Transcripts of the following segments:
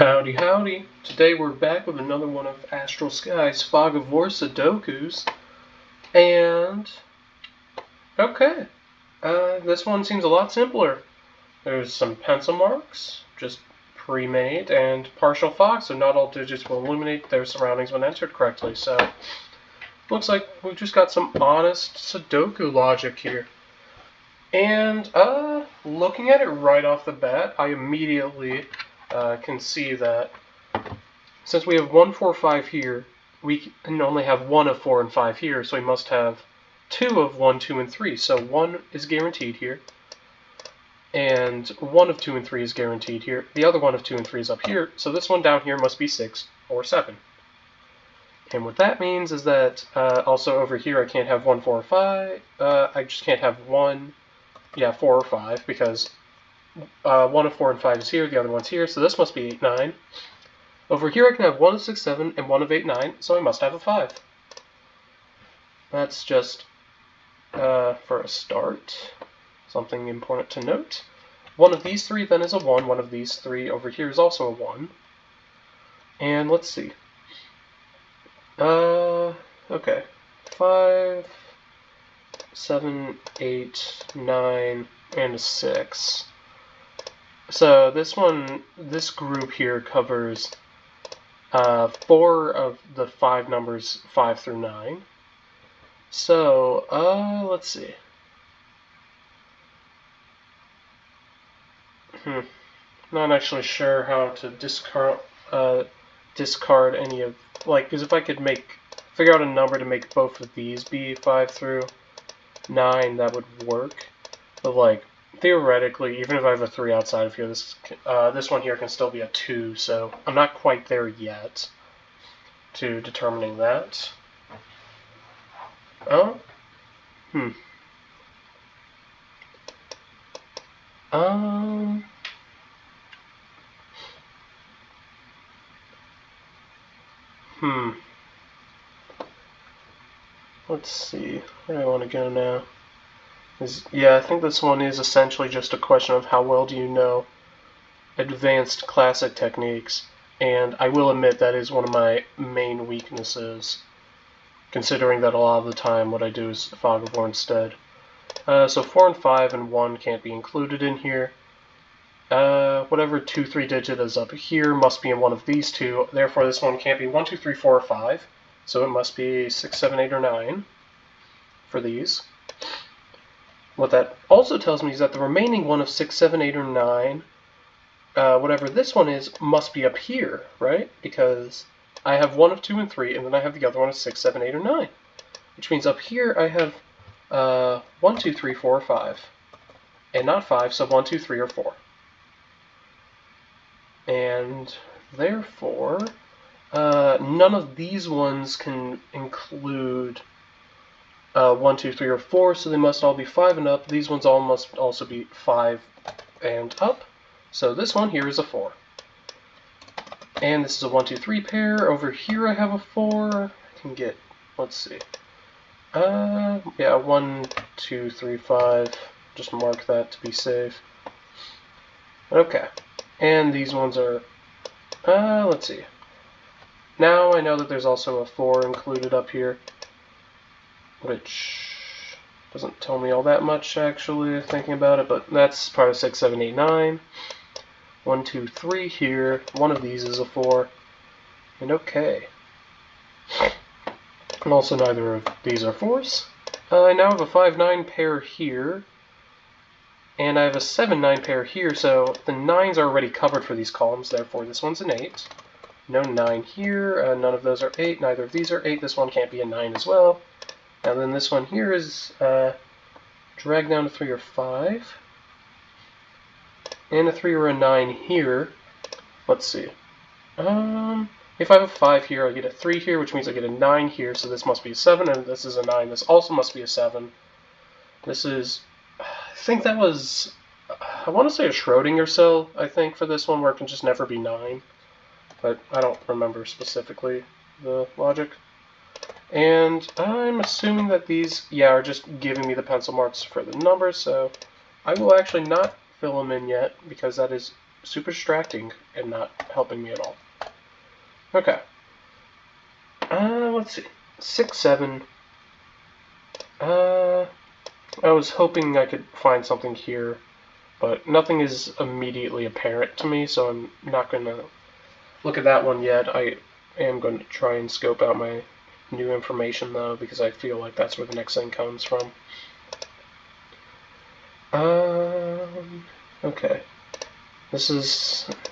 Howdy, howdy. Today we're back with another one of Astral Sky's Fog of War Sudokus. And, okay, this one seems a lot simpler. There's some pencil marks, just pre-made, and partial fog, so not all digits will illuminate their surroundings when entered correctly. So, looks like we've just got some honest Sudoku logic here. And, looking at it right off the bat, I immediately can see that since we have 1, 4, 5 here, we can only have 1 of 4 and 5 here, so we must have 2 of 1, 2, and 3. So 1 is guaranteed here, and 1 of 2 and 3 is guaranteed here. The other 1 of 2 and 3 is up here, so this one down here must be 6 or 7. And what that means is that also over here I can't have 1, 4, or 5. I just can't have 4 or 5, because 1 of 4 and 5 is here, the other one's here, so this must be 8, 9. Over here I can have 1 of 6, 7, and 1 of 8, 9, so I must have a 5. That's just, for a start, something important to note. One of these 3 then is a 1, one of these 3 over here is also a 1. And let's see. Okay. 5, 7, 8, 9, and a 6. So this group here covers 4 of the 5 numbers 5 through 9. So, let's see. Not actually sure how to discard any of, because if I could figure out a number to make both of these be 5 through 9, that would work. But theoretically, even if I have a 3 outside of here, this one here can still be a 2, so I'm not quite there yet to determining that. Let's see, where do I want to go now? I think this one is essentially just a question of how well do you know advanced classic techniques, and I will admit that is one of my main weaknesses, considering that a lot of the time what I do is Fog of War instead. So 4 and 5 and 1 can't be included in here. Whatever 2, 3 digit is up here must be in one of these two, therefore this one can't be 1, 2, 3, 4, or 5, so it must be 6, 7, 8, or 9 for these. What that also tells me is that the remaining one of 6, 7, 8, or 9, whatever this one is, must be up here, right? Because I have 1 of 2 and 3, and then I have the other one of 6, 7, 8, or 9. Which means up here I have 1, 2, 3, 4, or 5. And not 5, so 1, 2, 3, or 4. And therefore, none of these ones can include 1, 2, 3, or 4, so they must all be 5 and up. These ones all must also be 5 and up. So this one here is a 4. And this is a 1, 2, 3 pair. Over here I have a 4. I can get, let's see. 1, 2, 3, 5. Just mark that to be safe. Okay. And these ones are, let's see. Now I know that there's also a 4 included up here, which doesn't tell me all that much, actually, thinking about it, but that's part of 6, 7, 8, 9. 1, 2, 3 here. One of these is a 4. And okay. And also neither of these are 4s. I now have a 5, 9 pair here. And I have a 7, 9 pair here, so the 9s are already covered for these columns, therefore this one's an 8. No 9 here, none of those are 8, neither of these are 8, this one can't be a 9 as well. Now then this one here is dragged down to 3 or 5. And a 3 or a 9 here. Let's see. If I have a 5 here, I get a 3 here, which means I get a 9 here, so this must be a 7, and this is a 9. This also must be a 7. This is, I think that was, I want to say a Schrodinger cell, I think, for this one, where it can just never be 9. But I don't remember specifically the logic. And I'm assuming that these, are just giving me the pencil marks for the numbers, so I will actually not fill them in yet, because that is super distracting and not helping me at all. Okay. Let's see. 6, 7. I was hoping I could find something here, but nothing is immediately apparent to me, so I'm not going to look at that one yet. I am going to try and scope out my new information, though, because I feel like that's where the next thing comes from. Okay.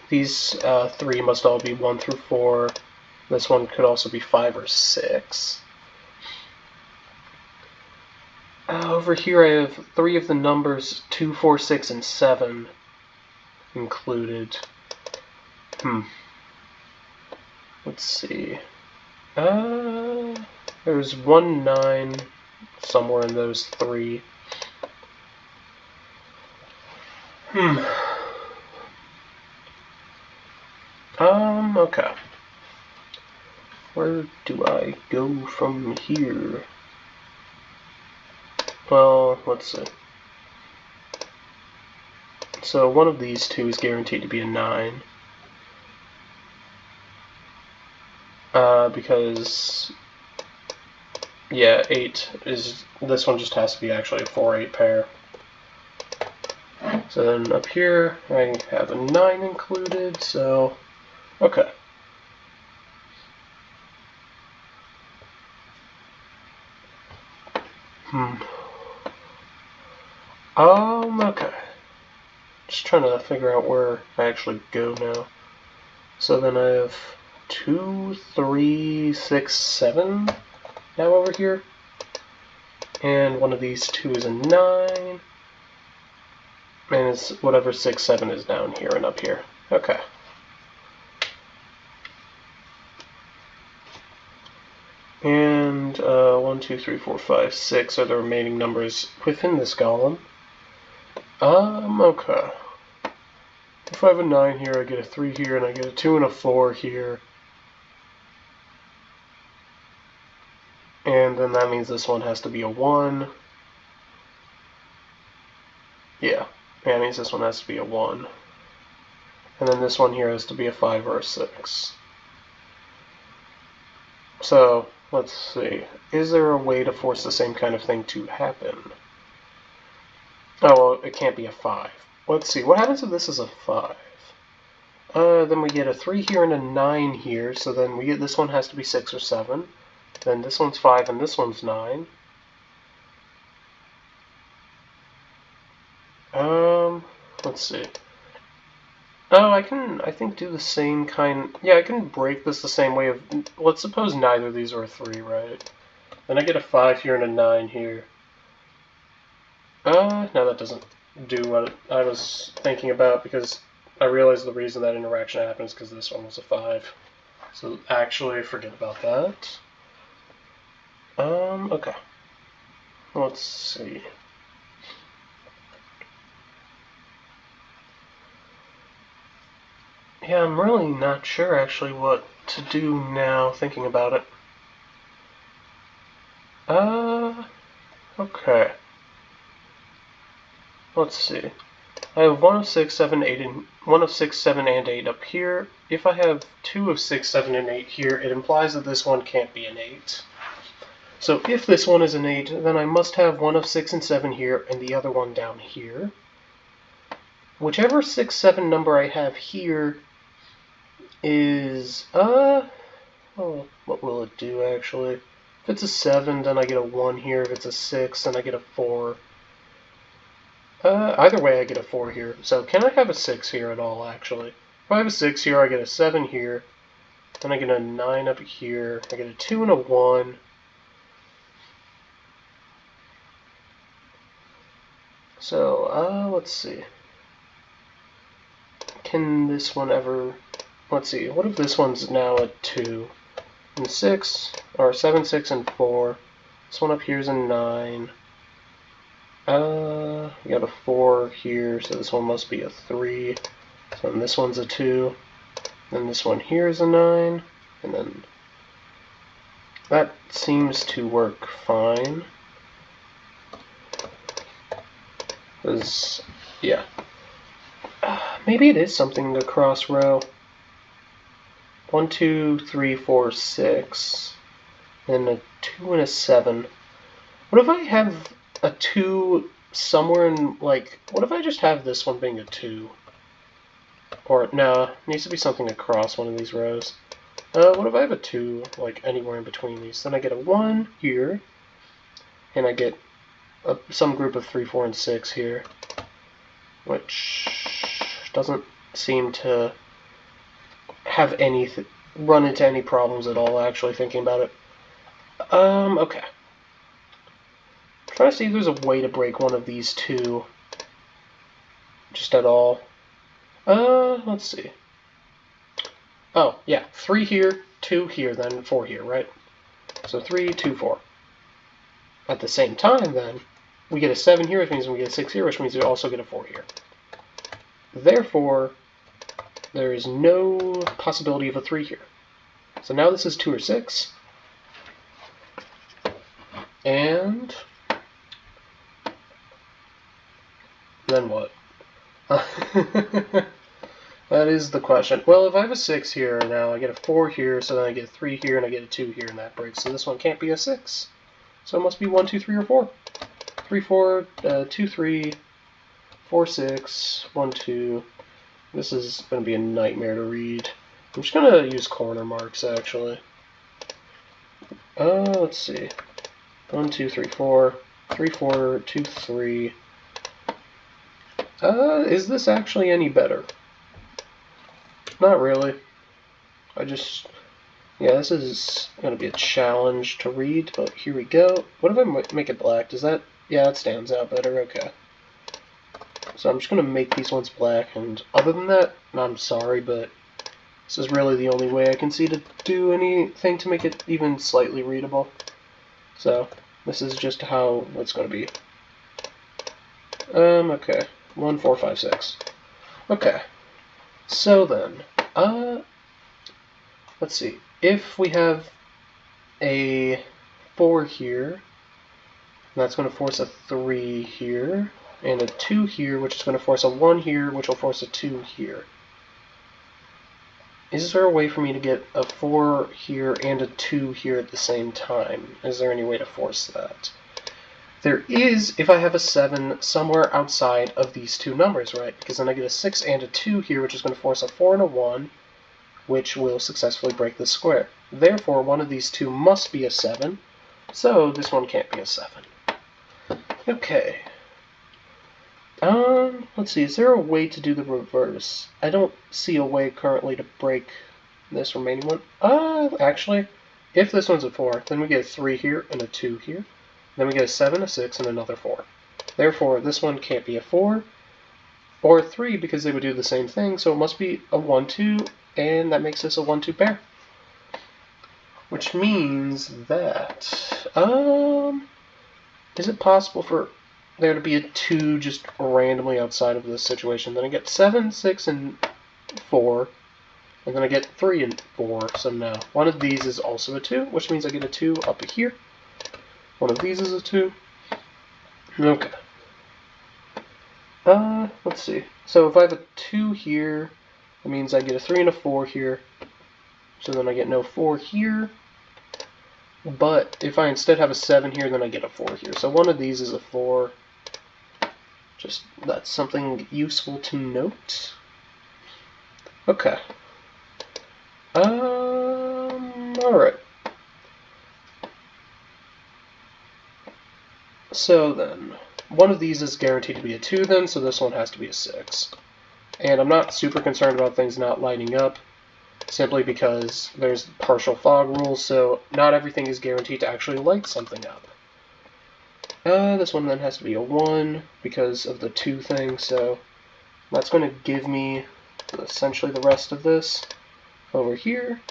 These 3 must all be 1 through 4. This one could also be 5 or 6. Over here I have 3 of the numbers 2, 4, 6, and 7 included. Let's see. There's 1, 9 somewhere in those 3. Okay. Where do I go from here? Well, let's see. So one of these 2 is guaranteed to be a 9. Because, yeah, 8 is, this one just has to be actually a 4-8 pair. So then up here, I have a 9 included, so, okay. Okay. Just trying to figure out where I actually go now. So then I have 2, 3, 6, 7 now over here. And one of these 2 is a 9. And it's whatever 6, 7 is down here and up here. Okay. And 1, 2, 3, 4, 5, 6 are the remaining numbers within this column. Okay. If I have a 9 here, I get a 3 here, and I get a 2 and a 4 here. And then that means this one has to be a 1. Yeah, that means this one has to be a 1. And then this one here has to be a 5 or a 6. So, let's see. Is there a way to force the same kind of thing to happen? Oh, well, it can't be a 5. Let's see. What happens if this is a 5? Then we get a 3 here and a 9 here, so then we get this one has to be 6 or 7. Then this one's 5 and this one's 9. Let's see. Oh, I think do the same kind. Yeah, I can break this the same way of. Let's suppose neither of these are a 3, right? Then I get a 5 here and a 9 here. No, that doesn't do what I was thinking about, because I realized the reason that interaction happens because this one was a 5. So actually, forget about that. Okay. Let's see. Yeah, I'm really not sure actually what to do now, thinking about it. Okay. Let's see. I have 1 of 6, 7, 8, and 1 of 6, 7, and 8 up here. If I have 2 of 6, 7, and 8 here, it implies that this one can't be an 8. So if this one is an 8, then I must have 1 of 6 and 7 here, and the other one down here. Whichever 6, 7 number I have here is, oh, what will it do actually? If it's a 7, then I get a 1 here. If it's a 6, then I get a 4. Either way, I get a 4 here. So can I have a 6 here at all, actually? If I have a 6 here, I get a 7 here. Then I get a 9 up here. I get a 2 and a 1. So, let's see. Can this one ever... Let's see. What if this one's now a 2? And 6, or 7, 6, and 4. This one up here is a 9. We got a 4 here, so this one must be a 3. So then this one's a 2. Then this one here is a 9. And then that seems to work fine. Yeah. Maybe it is something across row. 1, 2, 3, 4, 6. And a 2 and a 7. What if I have a 2 somewhere in, like, what if I just have this one being a 2? Or, no, it needs to be something across one of these rows. What if I have a 2, like, anywhere in between these? Then I get a 1 here, and I get some group of 3, 4, and 6 here, which doesn't seem to have run into any problems at all, actually, thinking about it. Okay. I'm trying to see if there's a way to break one of these two, just at all. Let's see. Oh, yeah, 3 here, 2 here, then 4 here, right? So 3, 2, 4. At the same time, then, we get a 7 here, which means we get a 6 here, which means we also get a 4 here. Therefore, there is no possibility of a 3 here. So now this is 2 or 6. And then what? That is the question. Well, if I have a 6 here now, I get a 4 here, so then I get a 3 here, and I get a 2 here, and that breaks. So this one can't be a 6. So it must be 1, 2, 3, or 4. 3, 4, 2, 3, 4, 6, 1, 2. This is going to be a nightmare to read. I'm just going to use corner marks, actually. Let's see. 1, 2, 3, 4. 3, 4, 2, 3. Is this actually any better? Not really. Yeah, this is going to be a challenge to read, but here we go. What if I make it black? Does that, yeah, it stands out better, okay. So I'm just going to make these ones black, and other than that, I'm sorry, but this is really the only way I can see to do anything to make it even slightly readable. So, this is just how it's going to be. Okay. 1, 4, 5, 6. Okay. So then, let's see. If we have a 4 here, that's going to force a 3 here, and a 2 here, which is going to force a 1 here, which will force a 2 here. Is there a way for me to get a 4 here and a 2 here at the same time? Is there any way to force that? There is if I have a 7 somewhere outside of these two numbers, right? Because then I get a 6 and a 2 here, which is going to force a 4 and a 1, which will successfully break the square. Therefore, one of these two must be a 7, so this one can't be a 7. Okay. Let's see, is there a way to do the reverse? I don't see a way currently to break this remaining one. Actually, if this one's a 4, then we get a 3 here and a 2 here. Then we get a 7, a 6, and another 4. Therefore, this one can't be a 4 or a 3 because they would do the same thing, so it must be a 1, 2, and that makes this a 1, 2 pair. Which means that, is it possible for there to be a 2 just randomly outside of this situation? Then I get 7, 6, and 4, and then I get 3 and 4, so no. One of these is also a 2, which means I get a 2 up here. One of these is a 2. Okay. Let's see. So if I have a 2 here, that means I get a 3 and a 4 here. So then I get no 4 here. But if I instead have a 7 here, then I get a 4 here. So one of these is a 4. Just, that's something useful to note. Okay. Alright. So then, one of these is guaranteed to be a 2 then, so this one has to be a 6. And I'm not super concerned about things not lighting up, simply because there's partial fog rules, so not everything is guaranteed to actually light something up. This one then has to be a 1 because of the 2 thing, so that's going to give me essentially the rest of this over here.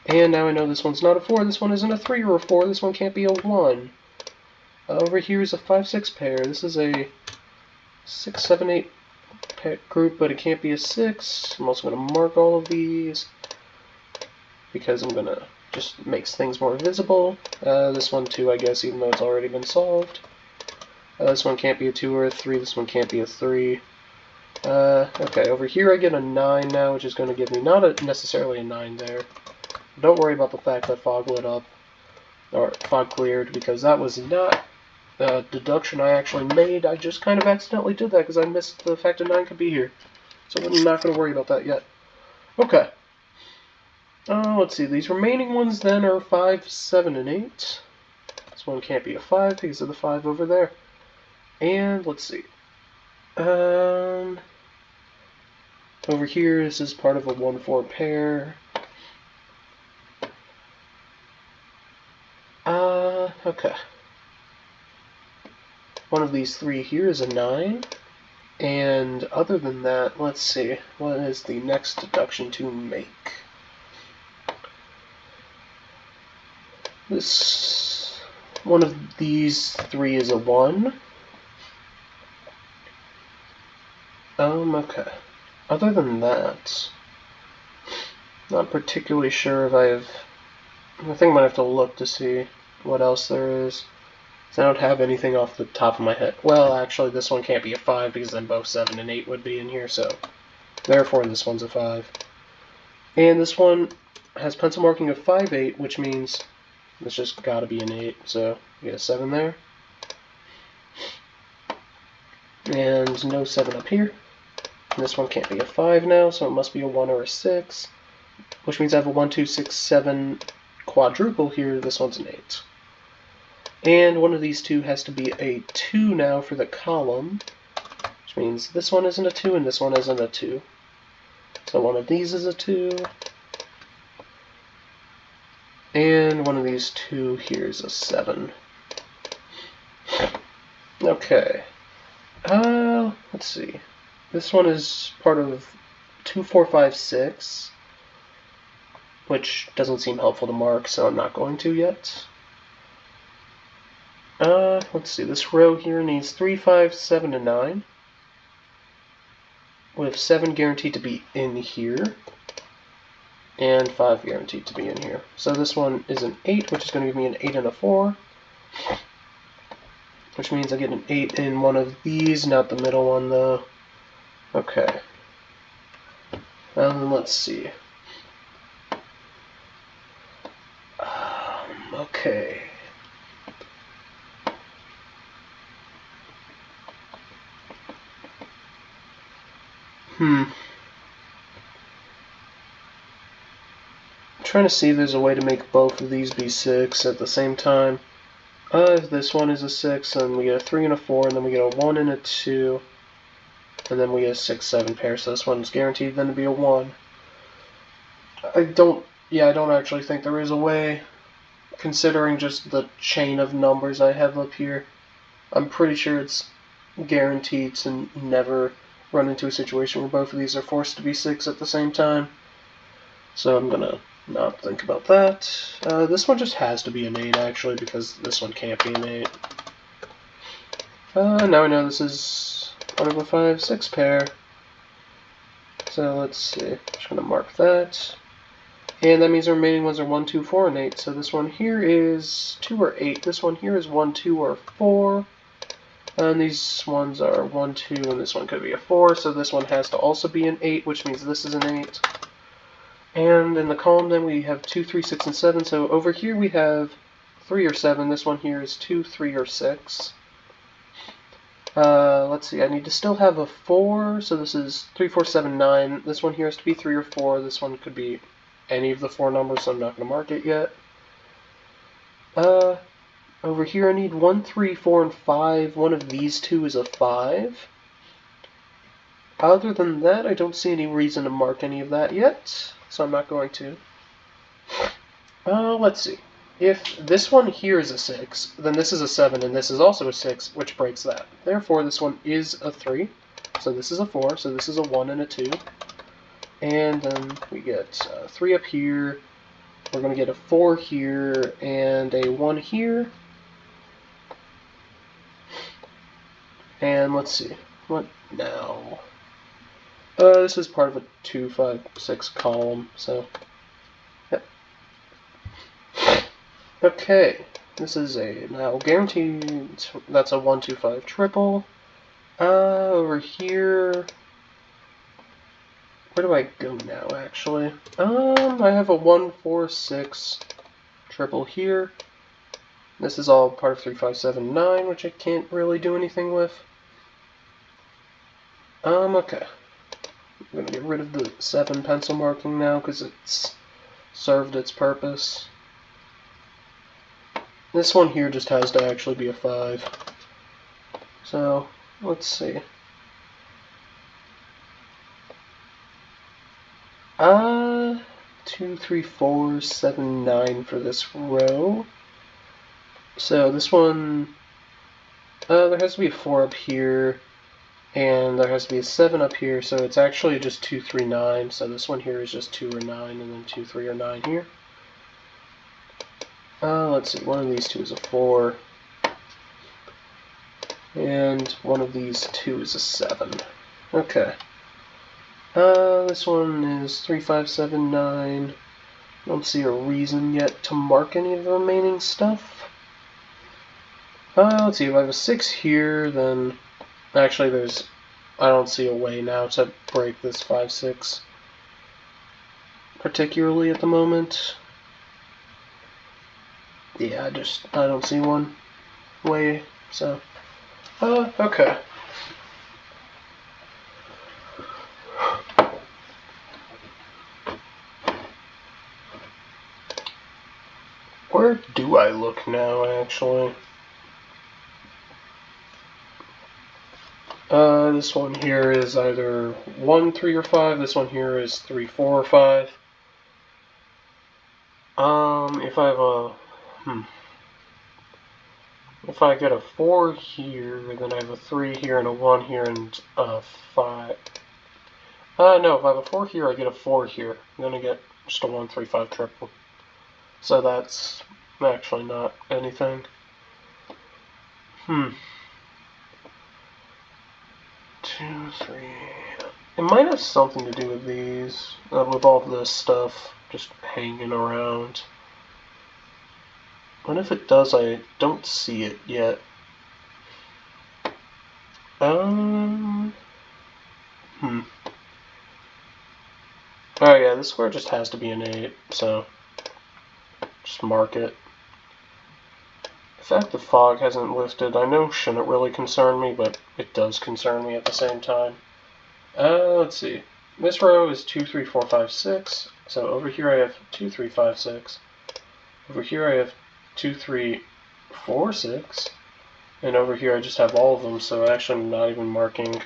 And now I know this one's not a 4, this one isn't a 3 or a 4, this one can't be a 1. Over here is a 5, 6 pair. This is a 6, 7, 8 pair group, but it can't be a 6. I'm also going to mark all of these because I'm going to just makes things more visible. This one too, I guess, even though it's already been solved. This one can't be a 2 or a 3. This one can't be a 3. Okay, over here I get a 9 now, which is going to give me not necessarily a 9 there. Don't worry about the fact that fog lit up, or fog cleared, because that was not a deduction I actually made. I just kind of accidentally did that because I missed the fact that 9 could be here. So I'm not going to worry about that yet. Okay. Let's see, these remaining ones then are 5, 7, and 8. This one can't be a 5 because of the 5 over there. And let's see. Over here, this is part of a 1-4 pair. Okay. One of these three here is a 9. And other than that, let's see. What is the next deduction to make? This one of these three is a 1. Okay. Other than that, not particularly sure if I think I might have to look to see what else there is. I don't have anything off the top of my head. Well, actually, this one can't be a 5 because then both 7 and 8 would be in here, so therefore this one's a 5. And this one has pencil marking of 5, 8, which means it's just got to be an 8, so we get a 7 there. And no 7 up here. And this one can't be a 5 now, so it must be a 1 or a 6, which means I have a 1, 2, 6, 7 quadruple here. This one's an 8. And one of these two has to be a 2 now for the column, which means this one isn't a 2 and this one isn't a 2. So one of these is a 2. And one of these two here is a 7. Okay. Let's see. This one is part of 2, 4, 5, 6, which doesn't seem helpful to mark, so I'm not going to yet. Let's see, this row here needs 3, 5, 7, and 9, with 7 guaranteed to be in here, and 5 guaranteed to be in here. So this one is an 8, which is going to give me an 8 and a 4, which means I get an 8 in one of these, not the middle one, though. Okay. Let's see. Okay. I'm trying to see if there's a way to make both of these be 6 at the same time. If this one is a 6, then we get a 3 and a 4, and then we get a 1 and a 2, and then we get a 6, 7 pair, so this one's guaranteed then to be a 1. I don't actually think there is a way, considering just the chain of numbers I have up here. I'm pretty sure it's guaranteed to never run into a situation where both of these are forced to be 6 at the same time. So I'm gonna not think about that. This one just has to be an 8, actually, because this one can't be an 8. Now I know this is part of a 5, 6 pair. So let's see. I'm just gonna mark that. And that means the remaining ones are 1, 2, 4, and 8. So this one here is 2 or 8. This one here is 1, 2, or 4. And these ones are 1, 2, and this one could be a 4. So this one has to also be an 8, which means this is an 8. And in the column then we have 2, 3, 6, and 7. So over here we have 3 or 7. This one here is 2, 3, or 6. Let's see, I need to still have a 4. So this is 3, 4, 7, 9. This one here has to be 3 or 4. This one could be any of the 4 numbers, so I'm not going to mark it yet. Over here I need 1, 3, 4, and 5. One of these two is a 5. Other than that, I don't see any reason to mark any of that yet, so I'm not going to. Let's see. If this one here is a 6, then this is a 7, and this is also a 6, which breaks that. Therefore, this one is a 3, so this is a 4, so this is a 1 and a 2. And then we get 3 up here, we're going to get a 4 here, and a 1 here. And let's see, what now? This is part of a 2, 5, 6 column, so, yep. Okay, this is a now guaranteed, that's a 1, 2, 5 triple. Over here, where do I go now, actually? I have a 1, 4, 6 triple here. This is all part of 3, 5, 7, 9, which I can't really do anything with. Okay. I'm going to get rid of the 7 pencil marking now, because it's served its purpose. This one here just has to actually be a 5. So, let's see. 2, 3, 4, 7, 9 for this row. So this one, there has to be a 4 up here, and there has to be a 7 up here, so it's actually just 2, 3, 9. So this one here is just 2 or 9, and then 2, 3 or 9 here. Let's see, one of these two is a 4, and one of these two is a 7. Okay. This one is 3, 5, 7, 9. Don't see a reason yet to mark any of the remaining stuff. Let's see, if I have a 6 here, then actually I don't see a way now to break this 5, 6, particularly at the moment. Yeah, I don't see one way, so, okay. Where do I look now, actually? This one here is either 1, 3, or 5. This one here is 3, 4, or 5. If I have if I get a 4 here, then I have a 3 here and a 1 here and a 5. No, if I have a 4 here, I get a 4 here. I'm gonna get just a 1, 3, 5 triple. So that's actually not anything. 2, 3. It might have something to do with these, with all of this stuff just hanging around. And if it does, I don't see it yet. Oh yeah, this square just has to be an 8, so just mark it. The fact the fog hasn't lifted, I know shouldn't really concern me, but it does concern me at the same time. Let's see. This row is 2, 3, 4, 5, 6. So over here I have 2, 3, 5, 6. Over here I have 2, 3, 4, 6. And over here I just have all of them, so actually I'm not even marking...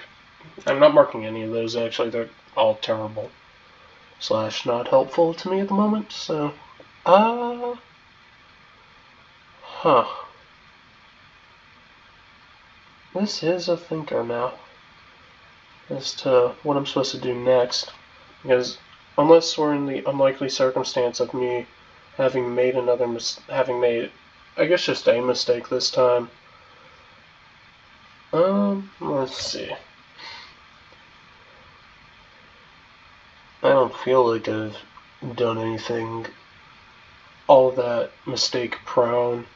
I'm not marking any of those, actually. They're all terrible. / not helpful to me at the moment, so... This is a thinker now as to what I'm supposed to do next, because unless we're in the unlikely circumstance of me having made I guess just a mistake this time. Let's see. I don't feel like I've done anything all that mistake prone.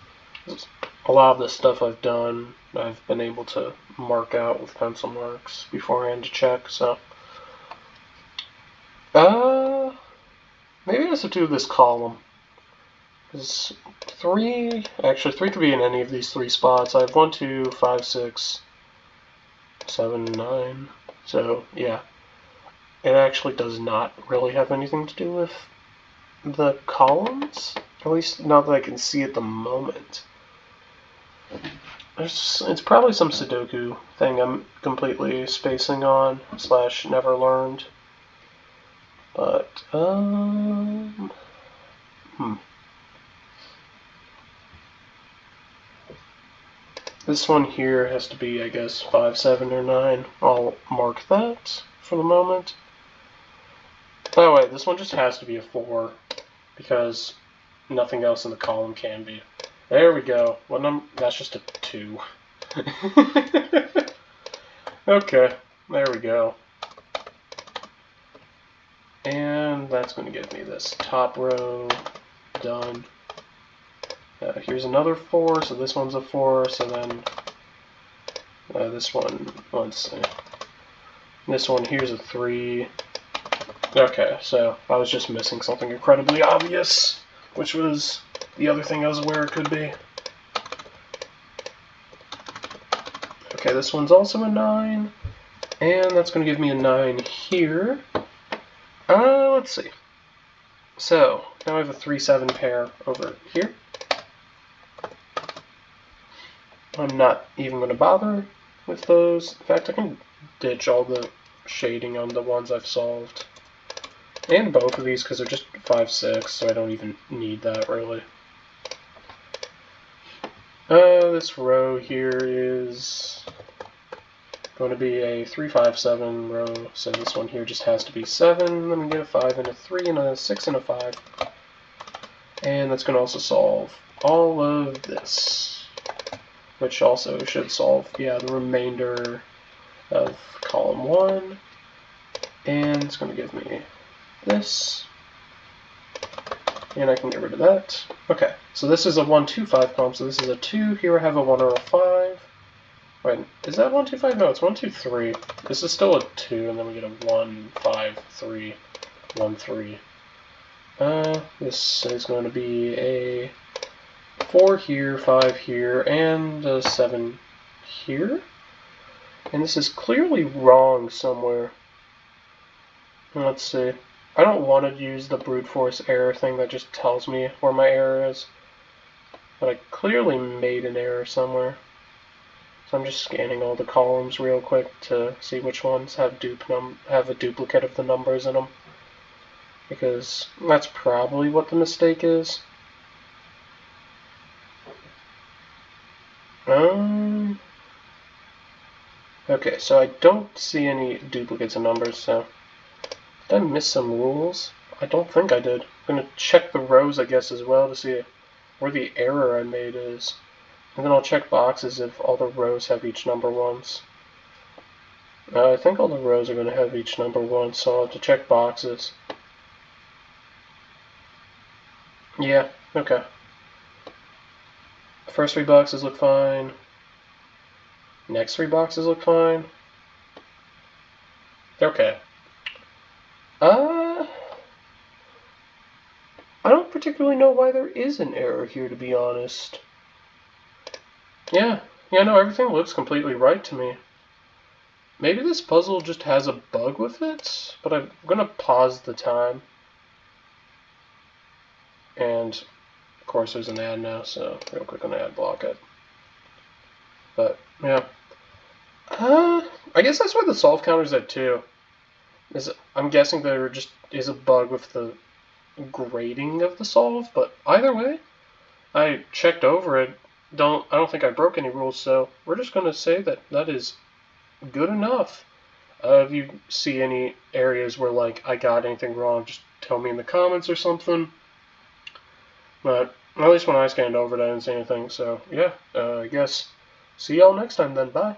A lot of the stuff I've done, I've been able to mark out with pencil marks beforehand to check, so. Maybe it has to do with this column. Because 3 could be in any of these 3 spots. I have 1, 2, 5, 6, 7, 9. So, yeah. It actually does not really have anything to do with the columns. At least not that I can see at the moment. It's probably some Sudoku thing I'm completely spacing on / never learned. But, This one here has to be, I guess, 5, 7, or 9. I'll mark that for the moment. By the way, this one just has to be a 4, because nothing else in the column can be. There we go. What number? That's just a 2. Okay, there we go. And that's going to give me this top row done. Here's another 4, so this one's a 4, so then this one, let's see. This one here's a 3, Okay, so I was just missing something incredibly obvious, which was the other thing I was aware it could be. Okay, this one's also a 9, and that's going to give me a 9 here. Let's see. So, now I have a 3-7 pair over here. I'm not even going to bother with those. In fact, I can ditch all the shading on the ones I've solved. And both of these, because they're just 5-6, so I don't even need that, really. This row here is going to be a 3-5-7 row, so this one here just has to be 7. Then we get a 5 and a 3 and a 6 and a 5. And that's going to also solve all of this, which also should solve, yeah, the remainder of column 1. And it's going to give me this. And I can get rid of that. Okay, so this is a 1-2-5 column, so this is a 2. Here I have a 1 or a 5. Wait, is that 1-2-5? No, it's 1-2-3. This is still a 2, and then we get a 1-5-3, 1-3. This is going to be a 4 here, 5 here, and a 7 here. And this is clearly wrong somewhere. Let's see. I don't want to use the brute force error thing that just tells me where my error is. But I clearly made an error somewhere. So I'm just scanning all the columns real quick to see which ones have a duplicate of the numbers in them. Because that's probably what the mistake is. Okay, so I don't see any duplicates of numbers, so did I miss some rules? I don't think I did. I'm going to check the rows, I guess, as well to see where the error I made is. And then I'll check boxes if all the rows have each number once. I think all the rows are going to have each number once, so I'll have to check boxes. Yeah, okay. The first 3 boxes look fine. Next 3 boxes look fine. Okay. I don't particularly know why there is an error here, to be honest. Yeah, no, everything looks completely right to me. Maybe this puzzle just has a bug with it, but I'm going to pause the time. And, of course, there's an ad now, so real quick on ad block it. But, yeah. I guess that's where the solve counter's at, too. I'm guessing there just is a bug with the grading of the solve, but either way, I checked over it. I don't think I broke any rules, so we're just going to say that that is good enough. If you see any areas where, like, I got anything wrong, just tell me in the comments or something. But at least when I scanned over it, I didn't see anything, so yeah, I guess see y'all next time then. Bye.